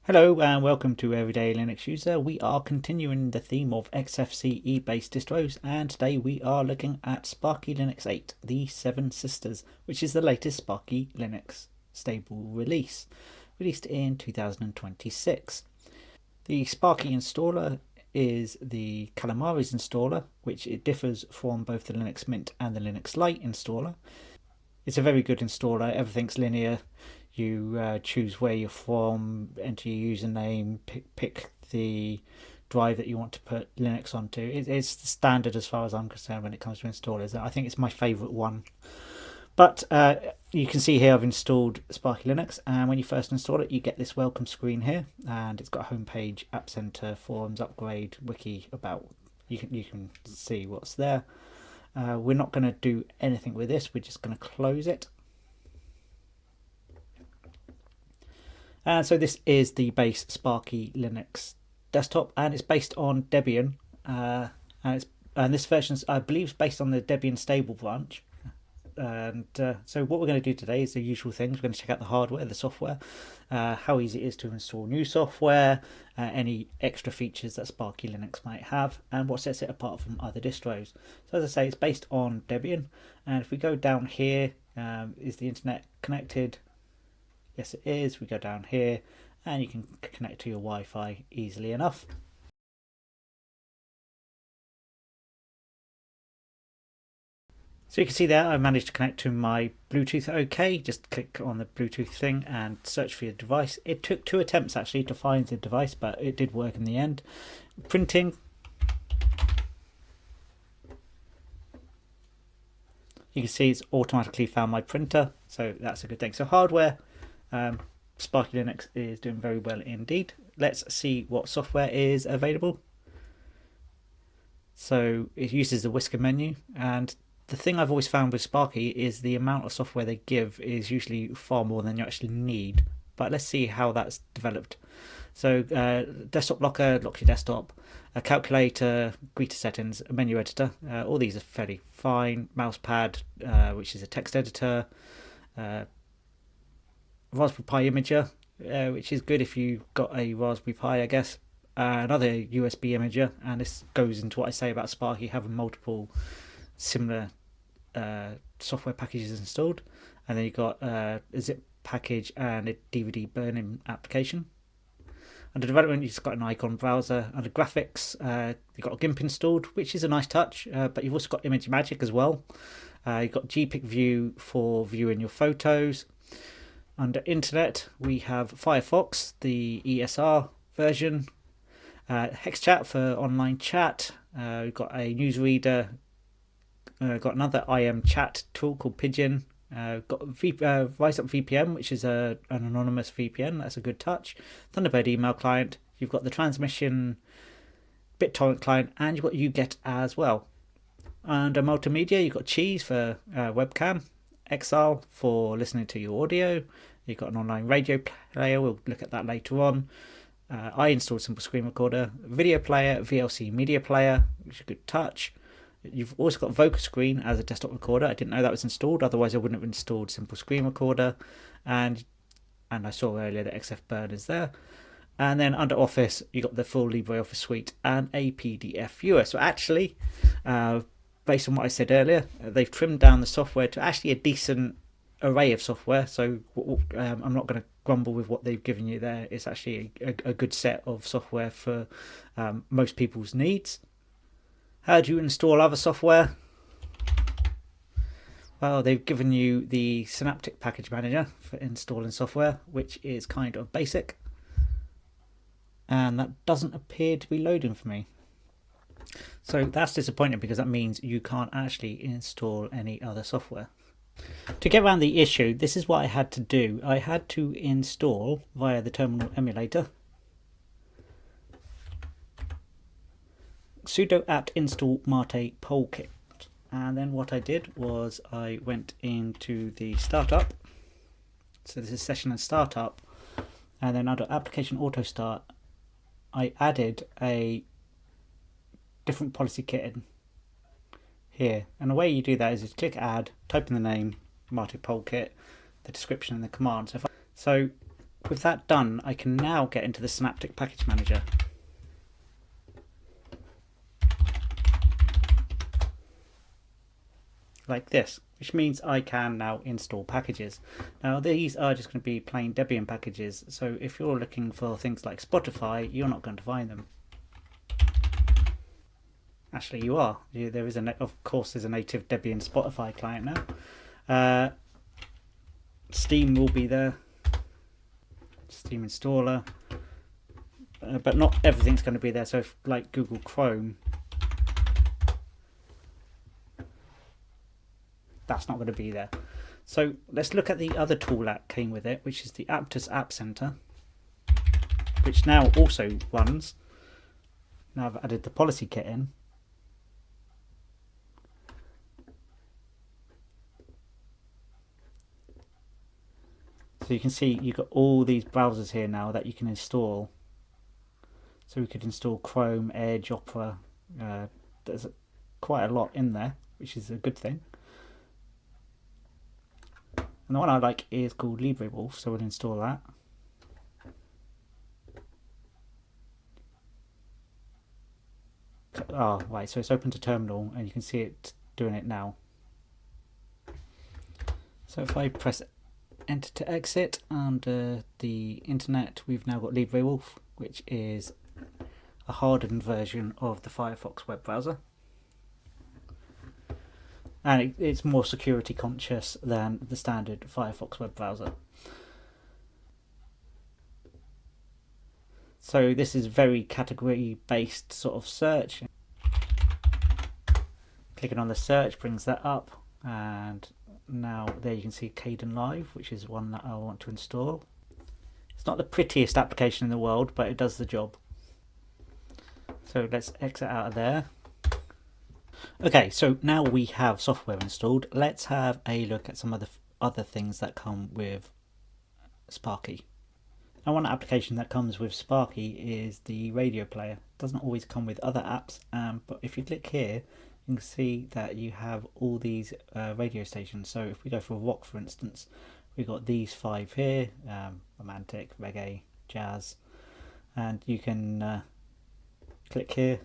Hello and welcome to Everyday Linux User. We are continuing the theme of XFCE based distros, and today we are looking at SparkyLinux 8, the Seven Sisters, which is the latest SparkyLinux stable release, released in 2026. The Sparky installer is the Calamares installer, which it differs from both the Linux Mint and the Linux Lite installer. It's a very good installer. Everything's linear. You choose where you're from, enter your username, pick the drive that you want to put Linux onto. It's the standard as far as I'm concerned when it comes to installers. I think it's my favourite one. But you can see here I've installed SparkyLinux, and when you first install it, you get this welcome screen here, and it's got a home page, App Center, forums, upgrade, wiki, about. You can see what's there. We're not going to do anything with this. We're just going to close it. And so this is the base SparkyLinux desktop, and it's based on Debian. And this version, I believe, is based on the Debian stable branch. And so what we're going to do today is the usual things. We're going to check out the hardware, the software, how easy it is to install new software, any extra features that SparkyLinux might have, and what sets it apart from other distros. So as I say, it's based on Debian, and if we go down here, is the internet connected? Yes, it is. We go down here and you can connect to your Wi-Fi easily enough. So you can see there I managed to connect to my Bluetooth OK. Just click on the Bluetooth thing and search for your device. It took 2 attempts actually to find the device, but it did work in the end. Printing. You can see it's automatically found my printer, so that's a good thing. So hardware, SparkyLinux is doing very well indeed. Let's see what software is available. So it uses the whisker menu, and the thing I've always found with Sparky is the amount of software they give is usually far more than you actually need. But let's see how that's developed. So desktop locker, lock your desktop, a calculator, greeter settings, a menu editor. All these are fairly fine. Mousepad, which is a text editor. Raspberry Pi imager, which is good if you've got a Raspberry Pi, I guess. Another USB imager, and this goes into what I say about Sparky having multiple similar software packages installed. And then you've got a zip package and a DVD burning application. Under development, you've just got an icon browser. Under graphics, you've got a GIMP installed, which is a nice touch, but you've also got ImageMagick as well. You've got GPIC View for viewing your photos. Under internet, we have Firefox, the ESR version, HexChat for online chat. We've got a newsreader. Got another IM chat tool called Pigeon. Got RiseUp VPN, which is an anonymous VPN. That's a good touch. Thunderbird email client. You've got the transmission BitTorrent client, and you've got UGET as well. Under multimedia, you've got Cheese for webcam. Exile for listening to your audio. You've got an online radio player. We'll look at that later on. I installed Simple Screen Recorder, video player, VLC media player, which is a good touch. You've also got Vocal Screen as a desktop recorder. I didn't know that was installed, otherwise I wouldn't have installed Simple Screen Recorder. And I saw earlier that XFBurn is there. And then under Office, you got the full LibreOffice suite and a PDF viewer. So actually, based on what I said earlier, they've trimmed down the software to actually a decent array of software. So I'm not going to grumble with what they've given you there. It's actually a good set of software for most people's needs. How do you install other software? Well, they've given you the Synaptic Package Manager for installing software, which is kind of basic. And that doesn't appear to be loading for me. So that's disappointing because that means you can't actually install any other software. To get around the issue, this is what I had to do. I had to install via the terminal emulator sudo apt install mate polkit. And then what I did was I went into the startup. So this is session and startup. And then under application auto start, I added a different policy kit in here. And the way you do that is just click add, type in the name, Mate Polkit, the description and the command. So With that done, I can now get into the Synaptic Package Manager. Like this, which means I can now install packages. Now these are just going to be plain Debian packages, so if you're looking for things like Spotify, you're not going to find them. Actually, you are. There is of course, there's a native Debian Spotify client now. Steam will be there. Steam installer, but not everything's going to be there. So, if, like Google Chrome, that's not going to be there. So let's look at the other tool that came with it, which is the Aptus App Center, which now also runs. Now I've added the policy kit in. So you can see you've got all these browsers here now that you can install. So we could install Chrome, Edge, Opera. There's quite a lot in there, which is a good thing. And the one I like is called LibreWolf, so we'll install that. Oh, right, so it's open to terminal and you can see it doing it now. So if I press enter to exit under the internet, we've now got LibreWolf, which is a hardened version of the Firefox web browser. And it's more security conscious than the standard Firefox web browser. So this is very category based sort of search. Clicking on the search brings that up, and now there you can see Kdenlive, which is one that I want to install. It's not the prettiest application in the world, but it does the job. So let's exit out of there. Okay, so now we have software installed. Let's have a look at some of the other things that come with Sparky. Now, one application that comes with Sparky is the radio player. It doesn't always come with other apps, but if you click here, you can see that you have all these radio stations. So if we go for rock, for instance, we've got these 5 here, romantic, reggae, jazz, and you can click here.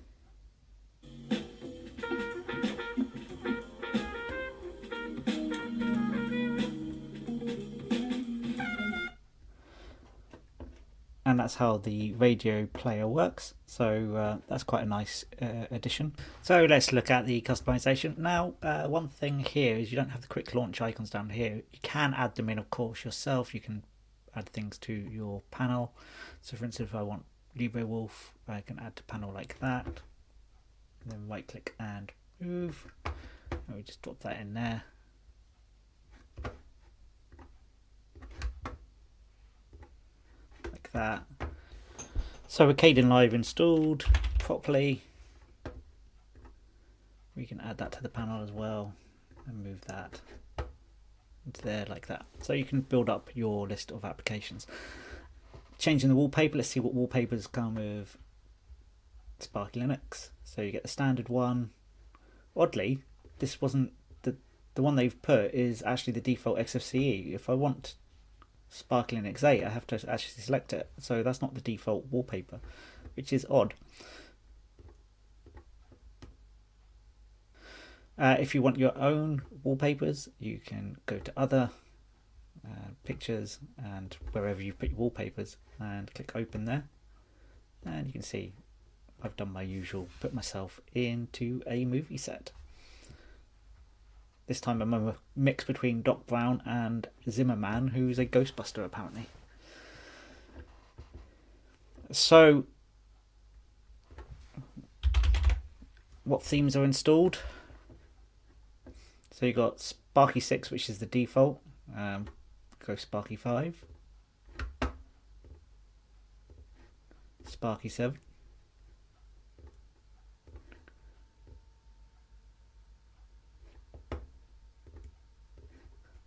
And that's how the radio player works. So that's quite a nice addition. So let's look at the customization. Now, one thing here is you don't have the quick launch icons down here. You can add them in, of course, yourself. You can add things to your panel. So for instance, if I want LibreWolf, I can add to panel like that. And then right click and move. And we just drop that in there. That. So with Kdenlive installed properly, we can add that to the panel as well and move that into there like that. So you can build up your list of applications. Changing the wallpaper, let's see what wallpapers come with SparkyLinux. So you get the standard one. Oddly, this wasn't the one they've put is actually the default XFCE. If I want SparkyLinux 8, I have to actually select it, so that's not the default wallpaper, which is odd. If you want your own wallpapers, you can go to other pictures and wherever you put your wallpapers and click open there, and you can see I've done my usual, put myself into a movie set. This time I'm a mix between Doc Brown and Zimmerman, who's a Ghostbuster apparently. So, what themes are installed? So you got Sparky 6, which is the default. Go Sparky 5. Sparky 7.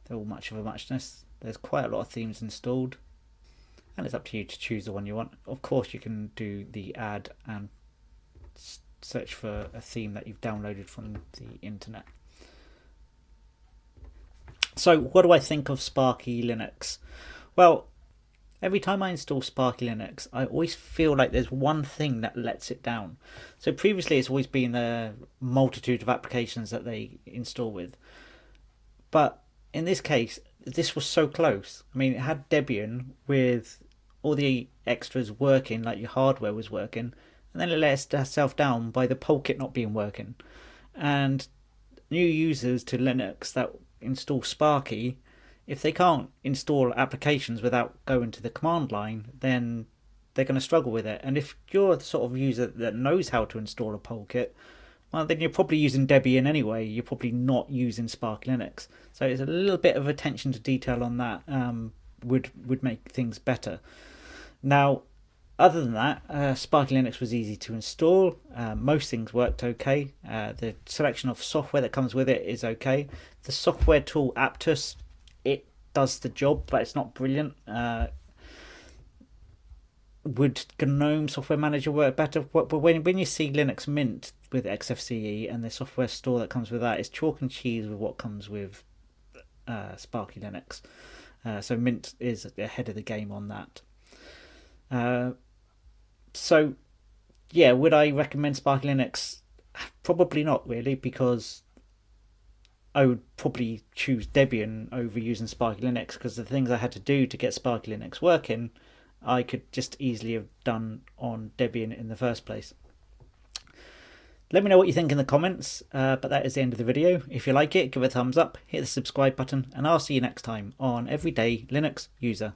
They're all much of a muchness. There's quite a lot of themes installed, and it's up to you to choose the one you want. Of course, you can do the add and search for a theme that you've downloaded from the internet. So what do I think of SparkyLinux? Well, every time I install SparkyLinux, I always feel like there's one thing that lets it down. So previously it's always been a multitude of applications that they install with. But in this case, this was so close. I mean, it had Debian with all the extras working, like your hardware was working, and then it let itself down by the Polkit not being working. And new users to Linux that install Sparky, if they can't install applications without going to the command line, then they're going to struggle with it. And if you're the sort of user that knows how to install a Polkit, well, then you're probably using Debian anyway. You're probably not using SparkyLinux. So it's a little bit of attention to detail on that would make things better. Now, other than that, SparkyLinux was easy to install. Most things worked okay. The selection of software that comes with it is okay. The software tool Aptus, it does the job, but it's not brilliant. Would GNOME Software Manager work better? But when you see Linux Mint with XFCE and the software store that comes with that, it's chalk and cheese with what comes with SparkyLinux. So Mint is ahead of the game on that. So yeah, would I recommend SparkyLinux? Probably not really, because I would probably choose Debian over using SparkyLinux, because the things I had to do to get SparkyLinux working, I could just easily have done on Debian in the first place. Let me know what you think in the comments, but that is the end of the video. If you like it, give it a thumbs up, hit the subscribe button, and I'll see you next time on Everyday Linux User.